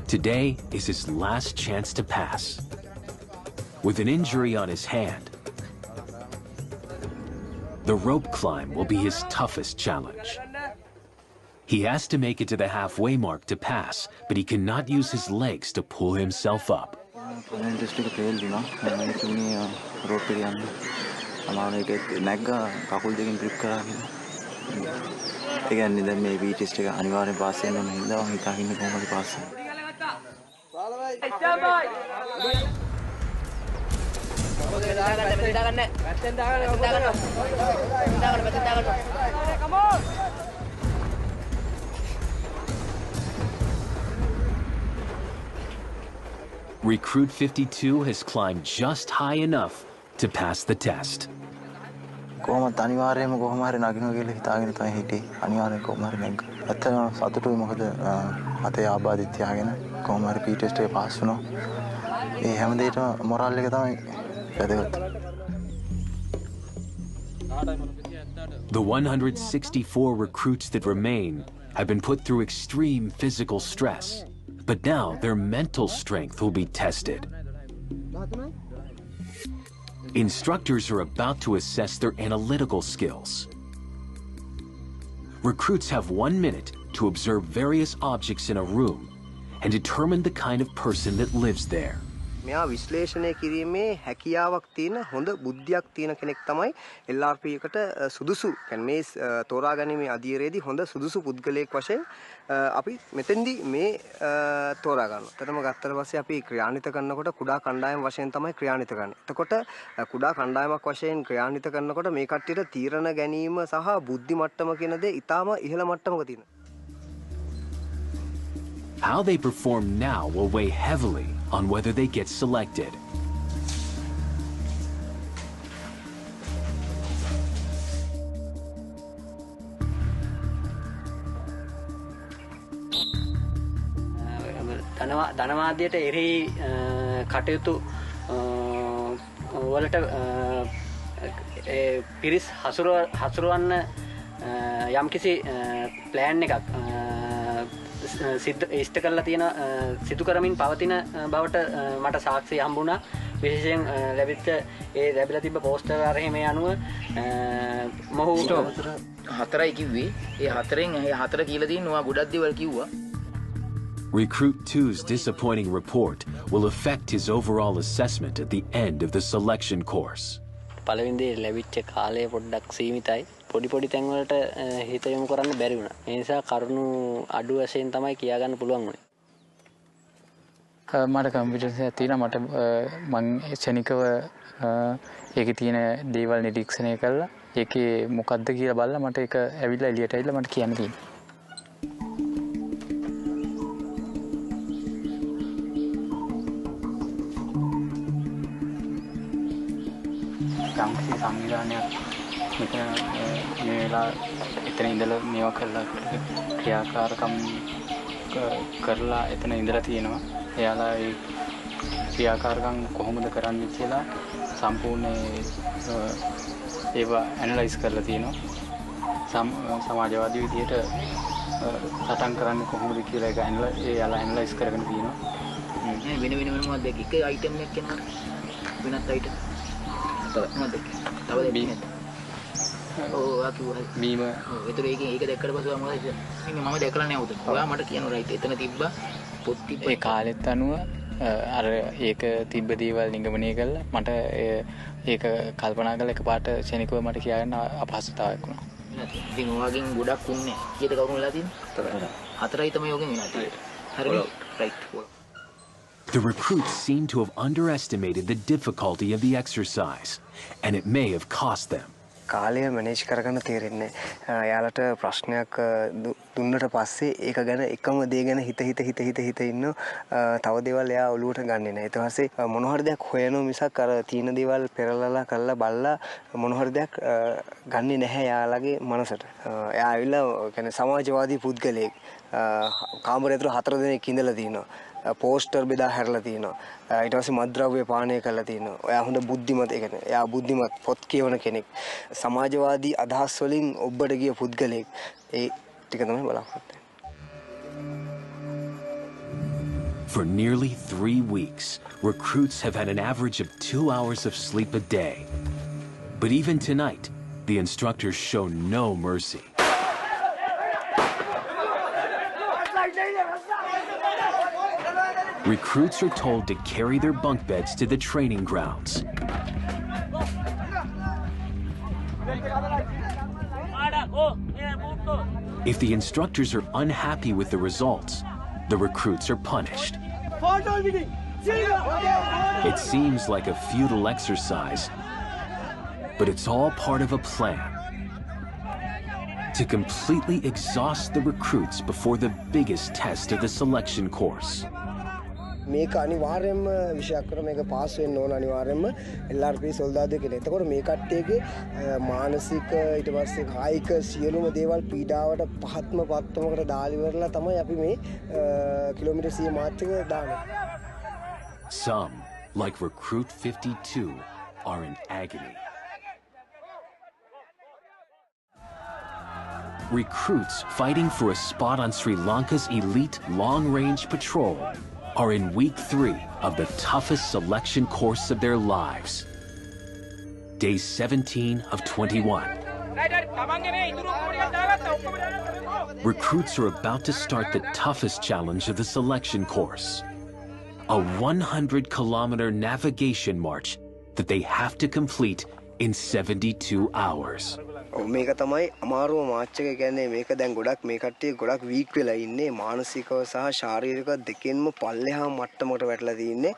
Speaker 1: Today is his last chance to pass. With an injury on his hand, the rope climb will be his toughest challenge. He has to make it to the halfway mark to pass, but he cannot use his legs to pull himself up. Recruit 52 has climbed just high enough to pass the test.
Speaker 15: කොහොමද අනිවාර්යයෙන්ම කොහොම හරි නගිනවා කියලා හිතාගෙන තමයි හිටියේ. අනිවාර්යෙන් කොහොම හරි නැග්ගා. ඇත්තටම සතුටුයි මොකද අතේ ආබාධිත තියාගෙන කොහොම හරි පී ටෙස්ට් එක පාස් වුණා. ඒ හැම දෙයකම මොරල් එක තමයි වැදගත්.
Speaker 1: The 164 recruits that remain have been put through extreme physical stress, but now their mental strength will be tested. Instructors are about to assess their analytical skills. Recruits have 1 minute to observe various objects in a room and determine the kind of person that lives there.
Speaker 8: මෙයා විශ්ලේෂණය කිරීමේ හැකියාවක් තියෙන හොඳ බුද්ධියක් තියෙන කෙනෙක් තමයි LRP එකට සුදුසු. කියන්නේ මේ තෝරා ගැනීමේ අධීරයේදී හොඳ සුදුසු පුද්ගලයෙක් වශයෙන් අපි මෙතෙන්දී මේ තෝරා ගන්නවා. එතනම ගත්තට පස්සේ අපි ක්‍රියාන්විත කරනකොට කුඩා කණ්ඩායම් වශයෙන් තමයි ක්‍රියාන්විත කරන්නේ. එතකොට කුඩා කණ්ඩායමක් වශයෙන් ක්‍රියාන්විත කරනකොට මේ කට්ටියට තීරණ ගැනීම සහ බුද්ධි මට්ටම කියන දේ ඊටාම ඉහළ මට්ටමක තියෙනවා.
Speaker 1: How they perform now will weigh heavily on whether they get selected.
Speaker 18: ධනවාදයට එරෙහි කටයුතු වලට පිරිස් හසුරවන්න යම්කිසි ප්ලෑන් එකක් ඉෂ්ට කරලා තියෙන සිදු කරමින් පවතින බවට මට සාක්ෂි හම්බුණා. විශේෂයෙන් ලැබිච්ච ඒ ලැබිලා තිබ්බ පෝස්ටර් ආරෙහි මේ අනුව මොහු
Speaker 9: 4යි කිව්වේ. ඒ 4න් ඒ 4 කියලා තියෙනවා ගොඩක් දේවල් කිව්වා.
Speaker 1: Recruit 2's disappointing report will affect his overall assessment at the end of the selection course.
Speaker 18: පළවෙනි දේ ලැබිච්ච කාලය පොඩ්ඩක් සීමිතයි. පොඩි තැන් වලට හිත යොමු කරන්න බැරි වුණා. ඒ නිසා කරුණු අඩු වශයෙන් තමයි කියා ගන්න පුළුවන් වුණේ.
Speaker 6: මට කම්පියුටර් එකක් තියෙනවා. මට මම ශනිකව ඒකේ තියෙන දේවල් නිරීක්ෂණය කළා. ඒකේ මොකද්ද කියලා බලලා මට ඒක ඇවිල්ලා එළියට ඇවිල්ලා මට කියන්න තියෙනවා. යම්කිසි සංවිධානයක් මෙතන මේ වෙලාව එතන ඉඳලා මේවා කරලා ක්‍රියාකාරකම් කරලා එතන ඉඳලා තියෙනවා. එයාලා ඒ ක්‍රියාකාරකම් කොහොමද කරන්නේ කියලා සම්පූර්ණ ඒවා ඇනලයිස් කරලා තියෙනවා. සමාජවාදී විදියට සටන් කරන්නේ කොහොමද කියලා එක එයාලා ඇනලයිස් කරගෙන තියෙනවා.
Speaker 9: වෙන මොනවද එක අයිටම් එකක් කියනවා වෙනත් අයිටම්. මොකද? තව දෙයක්. ඔව් ආකියුවා.
Speaker 6: බීම.
Speaker 9: ඔව් ඒතර ඒක දැක්කට පස්සේ මොකද? මම දැකලා නෑ උද. ඔයා මට කියනවා රයිට් එතන තිබ්බා පොත් තිබ්බා.
Speaker 6: ඒ කාලෙත් අනුව අර ඒක තිබ්බ දේවල් නිගමනය කළා. මට ඒක කල්පනා කළා එකපාරට ශනිකව මට කියන්න අපහසුතාවයක් වුණා.
Speaker 9: ඉතින් ඔයගෙන් ගොඩක් උන්නේ. කීයද කවුරුන් වෙලා තියෙන්නේ? 4යි තමයි ඔයගෙන් වෙලා තියෙන්නේ. හරිනේ? Right.
Speaker 1: The recruits seem to have underestimated the difficulty of the exercise, and it may have cost them.
Speaker 8: කාලය මැනේජ් කරගන්න තේරෙන්නේ යාලට ප්‍රශ්නයක් දුන්නට පස්සේ ඒක ගැන එකම දේ ගැන හිත ඉන්න තව දේවල් එයා ඔලුවට ගන්නෙ නැහැ. ඊට පස්සේ මොන හරි දෙයක් හොයනවා මිසක් අර තීන දේවල් පෙරලලා කරලා බලලා මොන හරි දෙයක් ගන්නෙ නැහැ යාලගේ මනසට. එයා ඇවිල්ලා කියන්නේ සමාජවාදී පුද්ගලයෙක්. කාමරේ ඇතුළේ 4 දෙනෙක් ඉඳලා තිනවා. පෝස්ටර් බෙදා හැරලා තිනවා. ඊට පස්සේ මත්ද්‍රව්‍ය පානය කරලා තිනවා. එයා හොඳ බුද්ධිමත් ඒ කියන්නේ එයා බුද්ධිමත් පොත් කියවන කෙනෙක්. සමාජවාදී අදහස් වලින් ඔබට ගිය පුද්ගලයෙක්. ඒ ටික තමයි බලාපොරොත්තු
Speaker 1: For nearly 3 weeks, recruits have had an average of 2 hours of sleep a day. But even tonight, the instructors show no mercy. Recruits are told to carry their bunk beds to the training grounds. If the instructors are unhappy with the results, the recruits are punished. It seems like a futile exercise, but it's all part of a plan to completely exhaust the recruits before the biggest test of the selection course.
Speaker 8: මේක අනිවාර්යයෙන්ම විෂයක් කරන මේක pass වෙන්න ඕන අනිවාර්යයෙන්ම LRP සොල්දාදුවෙක් කෙනෙක්. එතකොට මේ කට්ටියගේ මානසික ඊට පස්සේ කායික සියලුම දේවල් පීඩාවට පහත්ම පත්වමකට දාලි වරලා තමයි අපි මේ කිලෝමීටර් 100 මාර්ච් එක දාන්නේ.
Speaker 1: Some, like Recruit 52, are in agony. Recruits fighting for a spot on Sri Lanka's elite long-range patrol are in week 3 of the toughest selection course of their lives. Day 17 of 21. Recruits are about to start the toughest challenge of the selection course. A 100-kilometer navigation march that they have to complete in 72 hours.
Speaker 8: මේක තමයි අමාරුම මාච් එක. කියන්නේ මේක දැන් ගොඩක් මේ කට්ටිය ගොඩක් වීක් වෙලා ඉන්නේ මානසිකව සහ ශාරීරිකව දෙකෙන්ම පල්ලෙහා මට්ටමකට වැටලා තින්නේ.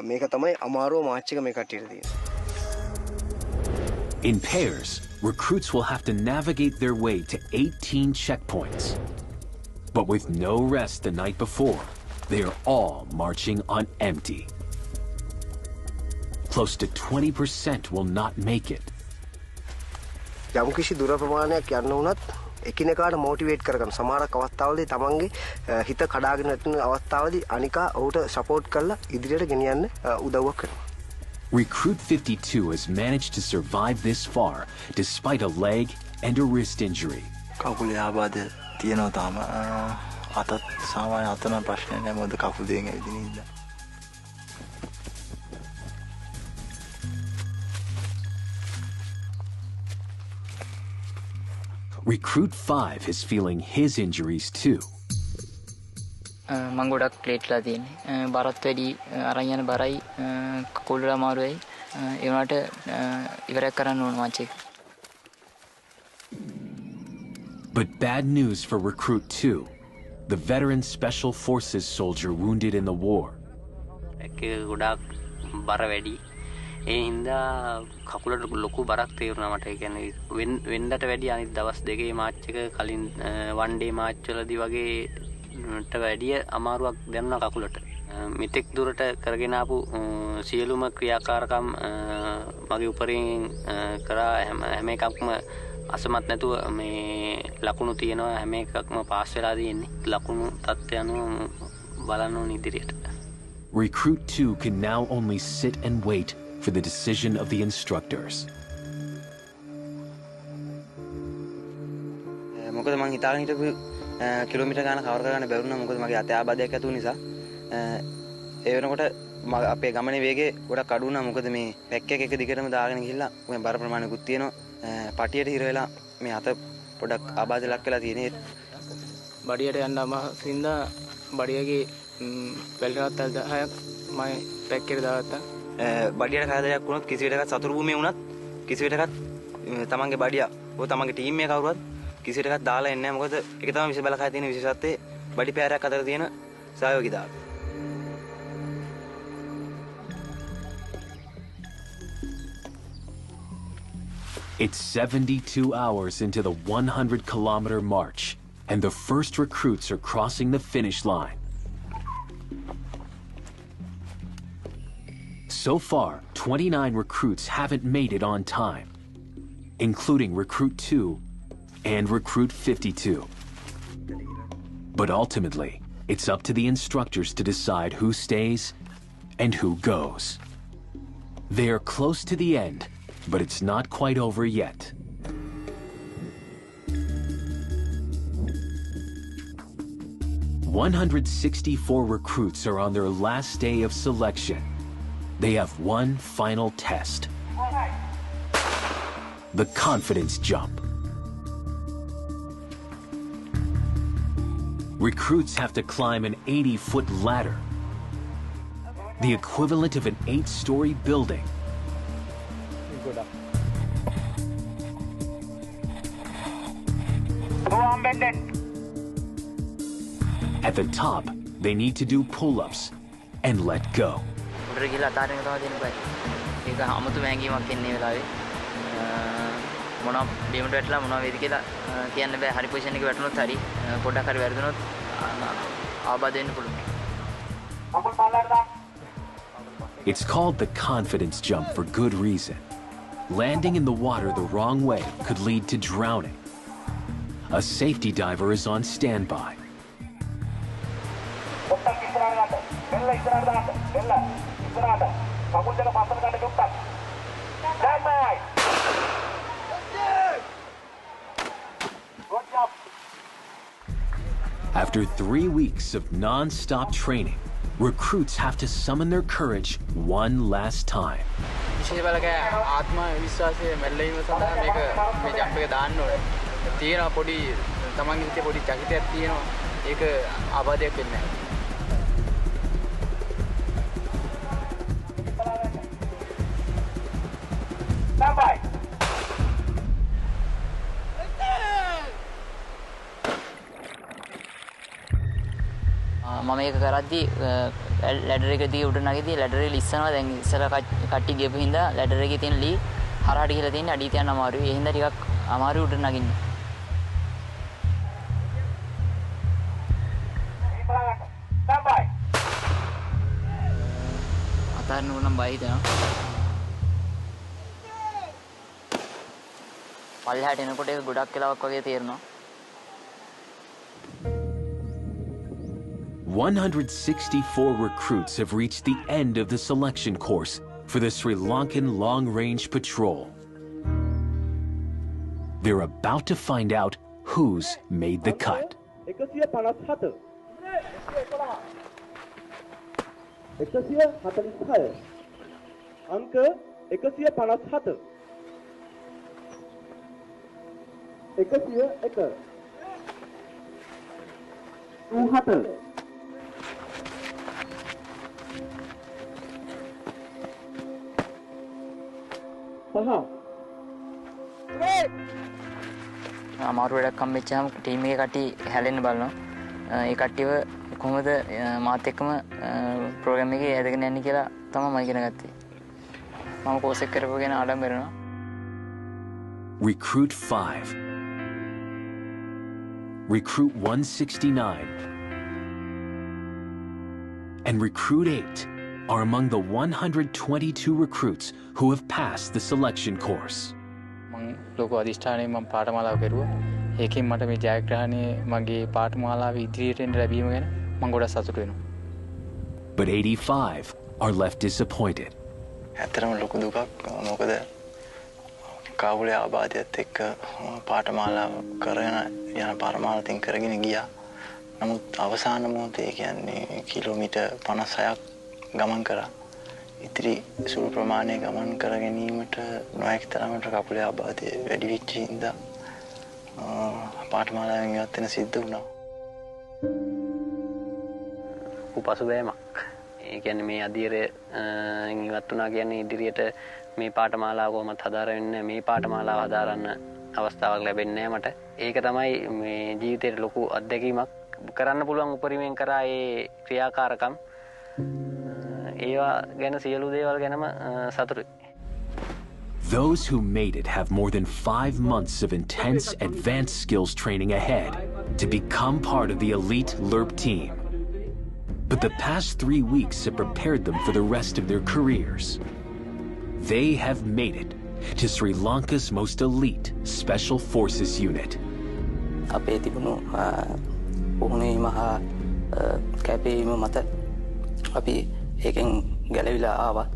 Speaker 8: මේක තමයි අමාරුම මාච් එක මේ කට්ටියට තියෙන්නේ.
Speaker 1: In pairs, recruits will have to navigate their way to 18 checkpoints. But with no rest the night before, they are all marching on empty. Close to 20% will not make it.
Speaker 8: යම් කිසි දුර ප්‍රමාණයක් යන්න වුණත් එකිනෙකාට මොටිවේට් කරගන්න. සමහරක් අවස්ථාවලදී තමන්ගේ හිත කඩාගෙන යන අවස්ථාවලදී අනිකා ඔහුට සපෝට් කරලා ඉදිරියට ගෙනියන්න උදව්වක් කරනවා.
Speaker 1: Recruit 52 has managed to survive this far despite a leg and a wrist injury.
Speaker 15: කකුලේ ආබාධ තියෙනවා තාම. අතත් සාමාන්‍ය අතන ප්‍රශ්න නැහැ මොකද කකුල් දෙකෙන් ඇවිදින ඉඳලා.
Speaker 1: Recruit 5 is feeling his injuries too.
Speaker 12: මම ගොඩක් ප්ලේට්ලා තියෙන්නේ. බරත් වැඩි අරන් යන බරයි කකුල් වල අමාරුයි. ඒ වුණාට ඉවරයක් කරන්න ඕන මාච් එක.
Speaker 1: But bad news for Recruit 2, the veteran Special Forces soldier wounded in the war.
Speaker 14: ඒක ගොඩක් බර වැඩි. ඒ හින්දා කකුලට ලොකු බරක් තේරුණා මට. ඒ කියන්නේ වෙන්නට වැඩි අනිත් දවස් දෙකේ මාච් එක කලින් වන් ඩේ මාච් වලදී වගේට වැඩිය අමාරුවක් දැනුණා කකුලට. මෙතෙක් දුරට කරගෙන ආපු සියලුම ක්‍රියාකාරකම් මගේ උපරින් කරා හැම එකක්ම අසමත් නැතුව මේ ලකුණු තියෙනවා. හැම එකක්ම පාස් වෙලා තියෙන්නේ. ලකුණු තත්ත්වය අනුව බලන්න ඕන ඉදිරියට.
Speaker 1: Recruit 2 can now only sit and wait for the decision of the instructors.
Speaker 5: මොකද මං හිතාගෙන හිටපු කිලෝමීටර් ගාන කවර් කරගන්න බැරුණා. මොකද මගේ අතේ ආබාධයක් ඇති වුන නිසා. ඒ වෙනකොට අපේ ගමනේ වේගය ගොඩක් අඩු වුණා. මොකද මේ පැක් එක දිගටම දාගෙන ගිහිල්ලා මේ බර ප්‍රමාණයකුත් තියෙනවා. පටියට හිර වෙලා මේ අත පොඩක් ආබාධ ලක් වෙලා තියෙන්නේ.
Speaker 12: බඩියට යන්න අමාරුසින්ද බඩියගේ වැල්රත් 10ක් මම පැක් එකට දාගත්තා.
Speaker 5: බඩියට කාදයක් වුණොත් කිසි විටකත් සතුරු භූමියේ වුණත් කිසි විටකත් තමන්ගේ බඩිය ඕ තමන්ගේ ටීම් එක කවුරුවත් කිසි විටකත් දාලා එන්නේ නැහැ. මොකද ඒක තමයි විශේෂ බලකාය තියෙන විශේෂත්වයේ බඩි පෑරයක් අතර තියෙන සහයෝගීතාවය.
Speaker 1: It's 72 hours into the 100-kilometer march, and the first recruits are crossing the finish line. So far, 29 recruits haven't made it on time, including Recruit 2 and Recruit 52. But ultimately, it's up to the instructors to decide who stays and who goes. They are close to the end, but it's not quite over yet. "164 recruits are on their last day of selection. They have one final test. The confidence jump. Recruits have to climb an 80-foot ladder, the equivalent of an 8-story building. At the top, they need to do pull-ups and let go.
Speaker 9: උඩට ගිහලා අතාරින්න තමයි දෙන්න බෑ. ඒක අමුතුම හැඟීමක් එන්නේ වෙලාවේ. මොනවා බීමට වැටලා මොනවා වේද කියලා කියන්න බෑ. හරි පොසිෂන් එකේ වැටුනොත් හරි පොඩ්ඩක් හරි වැරදුනොත් ආබාධ වෙන්න පුළුවන්.
Speaker 1: It's called the confidence jump for good reason. Landing in the water the wrong way could lead to drowning. A safety diver is on standby. After 3 weeks of non-stop training, recruits have to summon their courage one last time.
Speaker 6: විශේෂ බලකෑ ආත්ම විශ්වාසය මැල්ලීම සඳහා මේක මේ jump එක දාන්න ඕනේ. තියෙනවා පොඩි තමන්ගේ හිතේ පොඩි චකිතයක් තියෙනවා. ඒක ආබාධයක් වෙන්නේ නැහැ.
Speaker 9: මම ඒක කරද්දී ලැඩර් එක දිගේ උඩ නැගිදී ලැඩර් එක ඉස්සනවා. දැන් ඉස්සර කට්ටි ගියපු හින්දා ලැඩර් එකේ තියෙන ලී හරහට ගිහලා තියෙන්නේ අඩිය තියන්න අමාරුයි. ඒ හින්දා ටිකක් අමාරුයි උඩ නගින්න. අතාරින්න ඕන නම් බය හිතෙනවා. පල්ලෙහාට එනකොට ඒක ගොඩක් වෙලාවක් වගේ තේරෙනවා.
Speaker 1: 164 recruits have reached the end of the selection course for the Sri Lankan Long-Range Patrol. They're about to find out who's made the cut.
Speaker 19: 147 අංක 157 101 2
Speaker 9: අමාරු වැඩක් හම්බෙච්චාම ටීම් එකේ කට්ටිය හැලෙන්න බලනවා. ඒ කට්ටියව කොහොමද මාත් එක්කම ප්‍රෝග්‍රෑම් එකේ ඇදගෙන යන්නේ කියලා තමයි මම ඉගෙන ගත්තේ. මම කෝස් එක කරපුවාගෙන ආඩම්බරනවා.
Speaker 1: Recruit 5, Recruit 169, and Recruit 8 are among the 122 recruits who have passed the selection course.
Speaker 6: මම ලෝක අධිෂ්ඨානයේ මම පාඨමාලාව කරුවා. ඒකෙන් මට මේ ජයග්‍රහණයේ මගේ පාඨමාලාවේ ඉදිරියට එන්න ලැබීම ගැන මම ගොඩක් සතුටු වෙනවා.
Speaker 1: But 85 are left disappointed.
Speaker 5: ඇත්තටම ලොකු දුකක්. මොකද
Speaker 15: කාවුලේ ආබාධයත් එක්ක පාඨමාලාව කරගෙන යන පරමාර්ථයෙන් කරගෙන ගියා. නමුත් අවසාන මොහොතේ කියන්නේ කිලෝමීටර් 56ක් ගමන් කරා. ඉතිරි සුළු ප්‍රමාණය ගමන් කර ගැනීමට නොහැකි තරමට කකුලේ ආබාධය වැඩි වෙච්ච හින්දා පාඨමාලාවෙන් ඉවත් වෙන සිද්ධ වුණා.
Speaker 14: උපසුබෑමක්. ඒ කියන්නේ මේ අධීරයෙන් ඉවත් වුණා කියන්නේ ඉදිරියට මේ පාඨමාලාව කොහොමද හදාරන්නේ මේ පාඨමාලාව හදාරන්න අවස්ථාවක් ලැබෙන්නේ නැහැ මට. ඒක තමයි මේ ජීවිතේට ලොකු අත්දැකීමක්. කරන්න පුළුවන් උපරිමයෙන් කරා ඒ ක්‍රියාකාරකම් ඒවා ගැන සියලු දේවල් ගැනම සතුටුයි.
Speaker 1: Those who made it have more than 5 months of intense advanced skills training ahead to become part of the elite LRP team. But the past 3 weeks have prepared them for the rest of their careers. They have made it to Sri Lanka's most elite Special Forces unit.
Speaker 12: අපේ තිබුණු පුහුණුවීම හා කැපවීම මත අපි ඒකෙන් ගැලවිලා ආවා.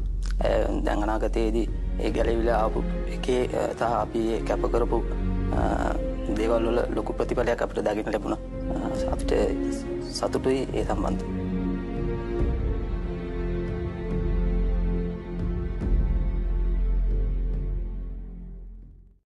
Speaker 12: දැන් අනාගතයේදී ඒ ගැලවිලා ආපු එකේ තහ අපි කැප කරපු දේවල් වල ලොකු ප්‍රතිඵලයක් අපිට දකින්න ලැබුණා. අපිට සතුටුයි ඒ සම්බන්ධව.